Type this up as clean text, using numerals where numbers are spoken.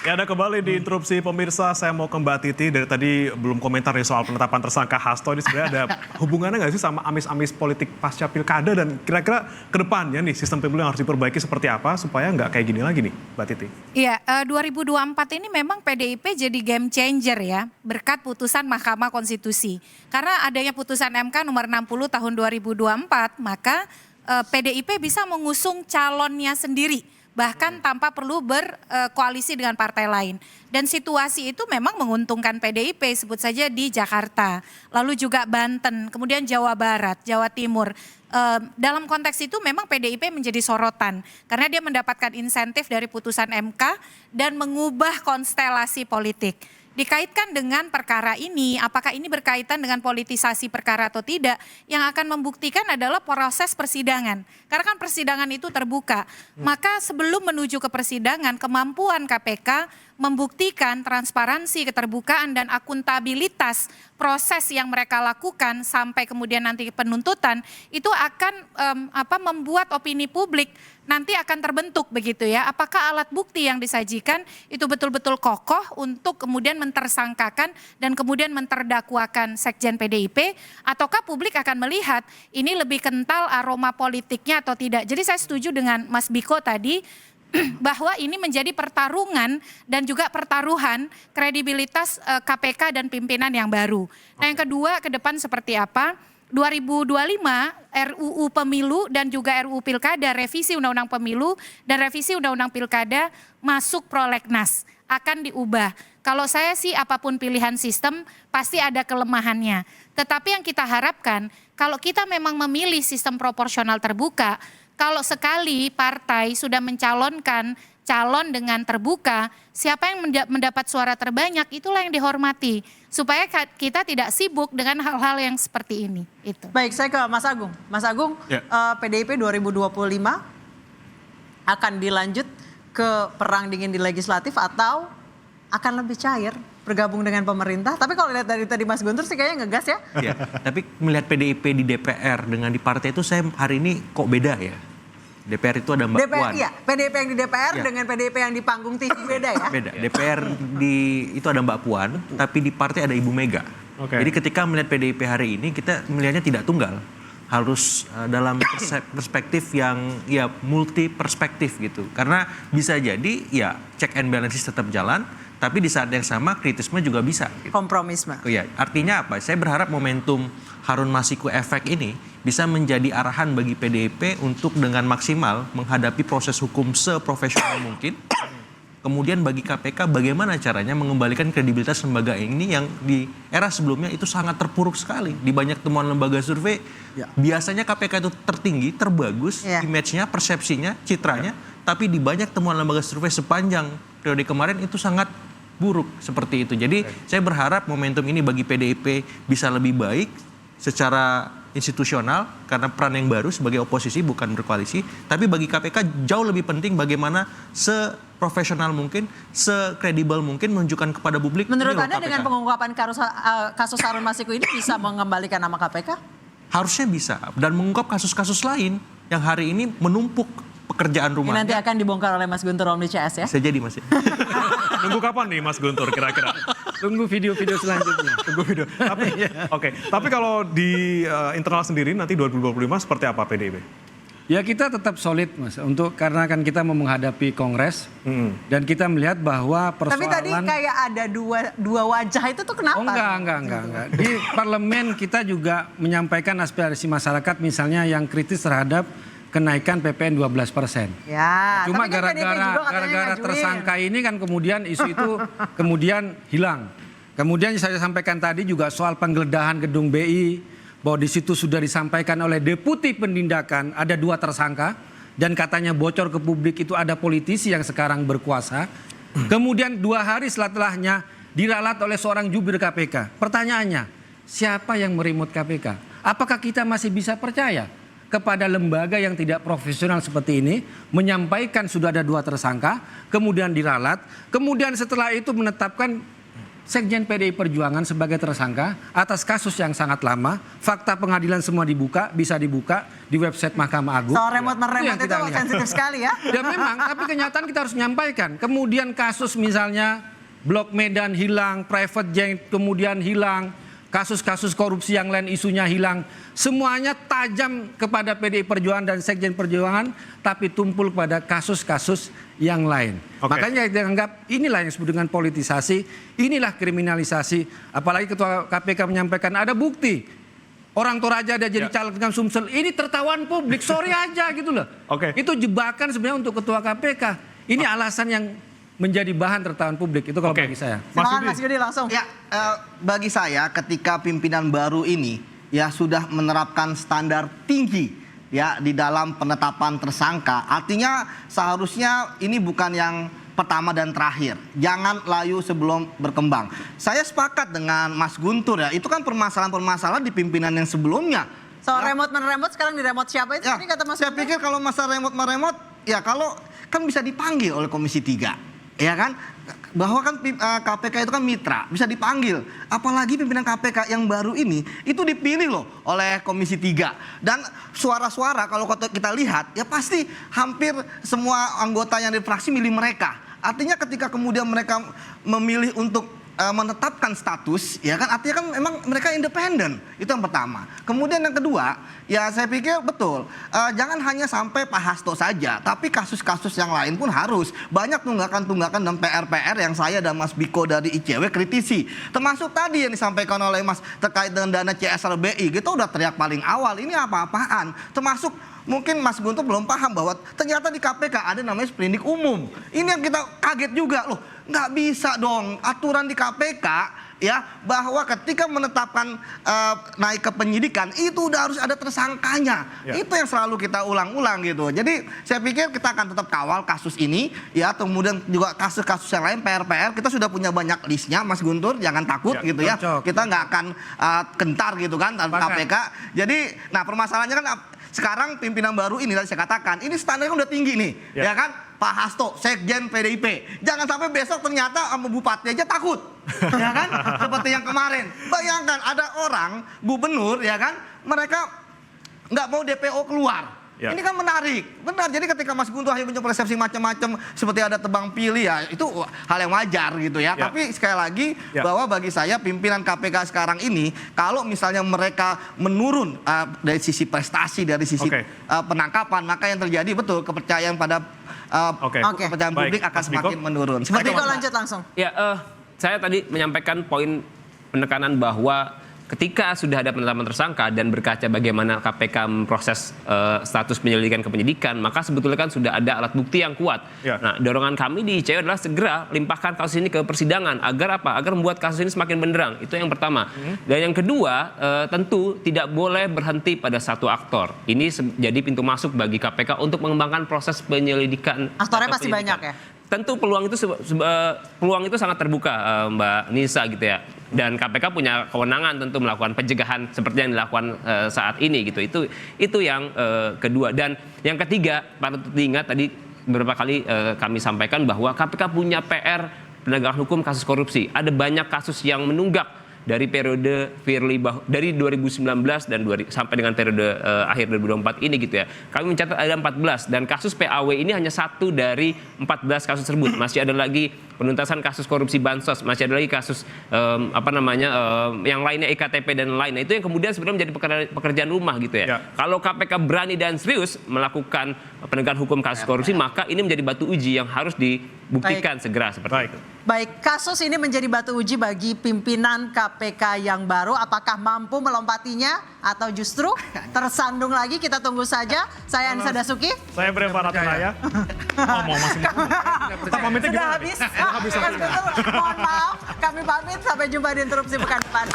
Ya, Anda kembali di interupsi pemirsa. Saya mau ke Mbak Titi. Dari tadi belum komentar nih soal penetapan tersangka Hasto. Ini sebenarnya ada hubungannya nggak sih sama amis-amis politik pasca pilkada? Dan kira-kira ke depannya nih sistem pemilu yang harus diperbaiki seperti apa supaya nggak kayak gini lagi nih, Mbak Titi? Iya, 2024 ini memang PDIP jadi game changer ya, berkat putusan Mahkamah Konstitusi. Karena adanya putusan MK nomor 60 tahun 2024, maka PDIP bisa mengusung calonnya sendiri, bahkan tanpa perlu berkoalisi dengan partai lain. Dan situasi itu memang menguntungkan PDIP, sebut saja di Jakarta, lalu juga Banten, kemudian Jawa Barat, Jawa Timur. Dalam konteks itu memang PDIP menjadi sorotan, karena dia mendapatkan insentif dari putusan MK dan mengubah konstelasi politik. Dikaitkan dengan perkara ini, apakah ini berkaitan dengan politisasi perkara atau tidak, yang akan membuktikan adalah proses persidangan. Karena kan persidangan itu terbuka, maka sebelum menuju ke persidangan, kemampuan KPK membuktikan transparansi, keterbukaan, dan akuntabilitas proses yang mereka lakukan sampai kemudian nanti penuntutan, itu akan membuat opini publik nanti akan terbentuk begitu ya. Apakah alat bukti yang disajikan itu betul-betul kokoh untuk kemudian mentersangkakan dan kemudian menterdakwakan Sekjen PDIP, ataukah publik akan melihat ini lebih kental aroma politiknya atau tidak. Jadi saya setuju dengan Mas Biko tadi, bahwa ini menjadi pertarungan dan juga pertaruhan kredibilitas KPK dan pimpinan yang baru. Nah, yang kedua, ke depan seperti apa? 2025 RUU Pemilu dan juga RUU Pilkada, revisi Undang-Undang Pemilu dan revisi Undang-Undang Pilkada masuk prolegnas, akan diubah. Kalau saya sih apapun pilihan sistem pasti ada kelemahannya. Tetapi yang kita harapkan, kalau kita memang memilih sistem proporsional terbuka, kalau sekali partai sudah mencalonkan calon dengan terbuka, siapa yang mendapat suara terbanyak itulah yang dihormati. Supaya kita tidak sibuk dengan hal-hal yang seperti ini. Itu. Baik, saya ke Mas Agung. Mas Agung, ya. PDIP 2025 akan dilanjut ke perang dingin di legislatif atau akan lebih cair bergabung dengan pemerintah? Tapi kalau lihat dari tadi Mas Guntur sih kayaknya ngegas ya. Ya, tapi melihat PDIP di DPR dengan di partai itu saya hari ini kok beda ya. DPR itu ada Mbak Puan. Iya, PDIP yang di DPR dengan PDIP yang di panggung TV beda ya? Beda. DPR itu ada Mbak Puan, tapi di partai ada Ibu Mega. Jadi ketika melihat PDIP hari ini kita melihatnya tidak tunggal. Harus dalam perspektif yang ya multi perspektif gitu. Karena bisa jadi ya check and balances tetap jalan, tapi di saat yang sama kritisme juga bisa. Gitu. Kompromisme. Oh ya, artinya apa? Saya berharap momentum Harun Masiku efek ini bisa menjadi arahan bagi PDIP untuk dengan maksimal menghadapi proses hukum seprofesional mungkin. Kemudian bagi KPK bagaimana caranya mengembalikan kredibilitas lembaga ini yang di era sebelumnya itu sangat terpuruk sekali. Di banyak temuan lembaga survei, biasanya KPK itu tertinggi, terbagus, image-nya, persepsinya, citranya. Tapi di banyak temuan lembaga survei sepanjang periode kemarin itu sangat buruk seperti itu. Jadi saya berharap momentum ini bagi PDIP bisa lebih baik secara institusional karena peran yang baru sebagai oposisi bukan berkoalisi, tapi bagi KPK jauh lebih penting bagaimana seprofesional mungkin, sekredibel mungkin menunjukkan kepada publik. Menurut Anda KPK. Dengan pengungkapan kasus Harun Masiku ini bisa mengembalikan nama KPK? Harusnya bisa, dan mengungkap kasus-kasus lain yang hari ini menumpuk pekerjaan rumahnya. Ini nanti akan dibongkar oleh Mas Guntur Romli CS ya? Bisa jadi Mas. Nunggu kapan nih Mas Guntur kira-kira? Tunggu video-video selanjutnya. Tunggu video. Tapi, tapi kalau di internal sendiri nanti 2025 seperti apa PDIP? Ya kita tetap solid Mas, karena kan kita mau menghadapi Kongres dan kita melihat bahwa persoalan. Tapi tadi kayak ada dua wajah itu tuh kenapa? Oh enggak. Di parlemen kita juga menyampaikan aspirasi masyarakat misalnya yang kritis terhadap kenaikan PPN 12%. Ya, cuma gara-gara tersangka ini kan kemudian isu itu kemudian hilang. Kemudian saya sampaikan tadi juga soal penggeledahan gedung BI, bahwa di situ sudah disampaikan oleh Deputi Penindakan ada 2 tersangka dan katanya bocor ke publik itu ada politisi yang sekarang berkuasa. Kemudian 2 hari setelahnya diralat oleh seorang jubir KPK. Pertanyaannya, siapa yang meremote KPK? Apakah kita masih bisa percaya kepada lembaga yang tidak profesional seperti ini, menyampaikan sudah ada 2 tersangka, kemudian diralat, kemudian setelah itu menetapkan Sekjen PDI Perjuangan sebagai tersangka atas kasus yang sangat lama, fakta pengadilan semua bisa dibuka di website Mahkamah Agung. Soal remote-meremot itu sensitif sekali ya. Ya memang, tapi kenyataan kita harus menyampaikan. Kemudian kasus misalnya Blok Medan hilang, private jet kemudian hilang, kasus-kasus korupsi yang lain isunya hilang. Semuanya tajam kepada PDI Perjuangan dan Sekjen Perjuangan, tapi tumpul kepada kasus-kasus yang lain. Makanya dianggap inilah yang disebut dengan politisasi, inilah kriminalisasi. Apalagi Ketua KPK menyampaikan ada bukti. Orang Toraja ada jadi caleg dengan Sumsel. Ini tertawan publik, sorry aja gitu loh. Itu jebakan sebenarnya untuk Ketua KPK. Ini alasan yang menjadi bahan tertawan publik. Itu kalau bagi saya. Mas Yudi langsung. Ya, bagi saya ketika pimpinan baru ini ya sudah menerapkan standar tinggi ya di dalam penetapan tersangka. Artinya seharusnya ini bukan yang pertama dan terakhir. Jangan layu sebelum berkembang. Saya sepakat dengan Mas Guntur ya. Itu kan permasalahan-permasalahan di pimpinan yang sebelumnya. Soal remote-meremot sekarang di remote siapa itu? Ya, Ini kata Mas saya Guntur. pikir kalau masalah remote-meremot ya kalau kan bisa dipanggil oleh Komisi 3. Ya kan, bahwa kan KPK itu kan mitra, bisa dipanggil. Apalagi pimpinan KPK yang baru ini, itu dipilih loh oleh Komisi 3. Dan suara-suara kalau kita lihat, ya pasti hampir semua anggota yang di fraksi milih mereka. Artinya ketika kemudian mereka memilih untuk menetapkan status, ya kan artinya kan memang mereka independen. Itu yang pertama. Kemudian yang kedua, ya saya pikir betul, jangan hanya sampai Pak Hasto saja, tapi kasus-kasus yang lain pun harus. Banyak tunggakan-tunggakan dan PR-PR yang saya dan Mas Biko dari ICW kritisi. Termasuk tadi yang disampaikan oleh Mas terkait dengan dana CSRBI, kita udah teriak paling awal, ini apa-apaan. Termasuk mungkin Mas Guntur belum paham bahwa ternyata di KPK ada namanya sprindik umum. Ini yang kita kaget juga loh. Nggak bisa dong aturan di KPK ya bahwa ketika menetapkan naik ke penyidikan itu udah harus ada tersangkanya. Itu yang selalu kita ulang-ulang gitu. Jadi saya pikir kita akan tetap kawal kasus ini ya, kemudian juga kasus-kasus yang lain PR kita sudah punya banyak listnya Mas Guntur, jangan takut gitu ya. Kita nggak akan gentar gitu kan KPK. Jadi nah permasalahannya kan sekarang pimpinan baru ini tadi saya katakan ini standarnya udah tinggi nih ya kan. Pak Hasto, Sekjen PDIP. Jangan sampai besok ternyata sama bupati aja takut. Ya kan? Seperti yang kemarin. Bayangkan ada orang, gubernur ya kan, mereka nggak mau DPO keluar. Ini kan menarik. Benar, jadi ketika Mas Guntur hanya punya persepsi macam-macam seperti ada tebang pilih ya, itu hal yang wajar gitu ya. Tapi sekali lagi bahwa bagi saya pimpinan KPK sekarang ini, kalau misalnya mereka menurun dari sisi prestasi, dari sisi penangkapan, maka yang terjadi betul kepercayaan pada kepercayaan publik akan semakin menurun. Seperti itu lanjut langsung. Ya, saya tadi menyampaikan poin penekanan bahwa ketika sudah ada penetapan tersangka dan berkaca bagaimana KPK memproses status penyelidikan ke penyidikan, maka sebetulnya kan sudah ada alat bukti yang kuat. Nah, dorongan kami di ICW adalah segera limpahkan kasus ini ke persidangan. Agar apa? Agar membuat kasus ini semakin benderang. Itu yang pertama. Dan yang kedua, tentu tidak boleh berhenti pada satu aktor. Ini jadi pintu masuk bagi KPK untuk mengembangkan proses penyelidikan. Aktornya pasti banyak ya? Tentu peluang itu sangat terbuka, Mbak Nisa gitu ya. Dan KPK punya kewenangan tentu melakukan pencegahan seperti yang dilakukan saat ini gitu. Itu yang kedua. Dan yang ketiga, patut diingat tadi beberapa kali kami sampaikan bahwa KPK punya PR penegakan hukum kasus korupsi. Ada banyak kasus yang menunggak dari periode Firly dari 2019 dan sampai dengan periode akhir 2024 ini gitu ya. Kami mencatat ada 14 dan kasus PAW ini hanya satu dari 14 kasus tersebut. Masih ada lagi penuntasan kasus korupsi bansos, masih ada lagi kasus yang lainnya EKTP dan lainnya. Itu yang kemudian sebenarnya menjadi pekerjaan rumah gitu ya. Kalau KPK berani dan serius melakukan penegakan hukum kasus korupsi, maka ini menjadi batu uji yang harus dibuktikan segera seperti itu. Baik, kasus ini menjadi batu uji bagi pimpinan KPK yang baru. Apakah mampu melompatinya atau justru tersandung lagi? Kita tunggu saja. Saya Anissa Dasuki. Saya Breva Ratunaya. Mau masih kita pamitnya Sudah gimana? habis. Mohon maaf, kami pamit. Sampai jumpa di interupsi pekan depan.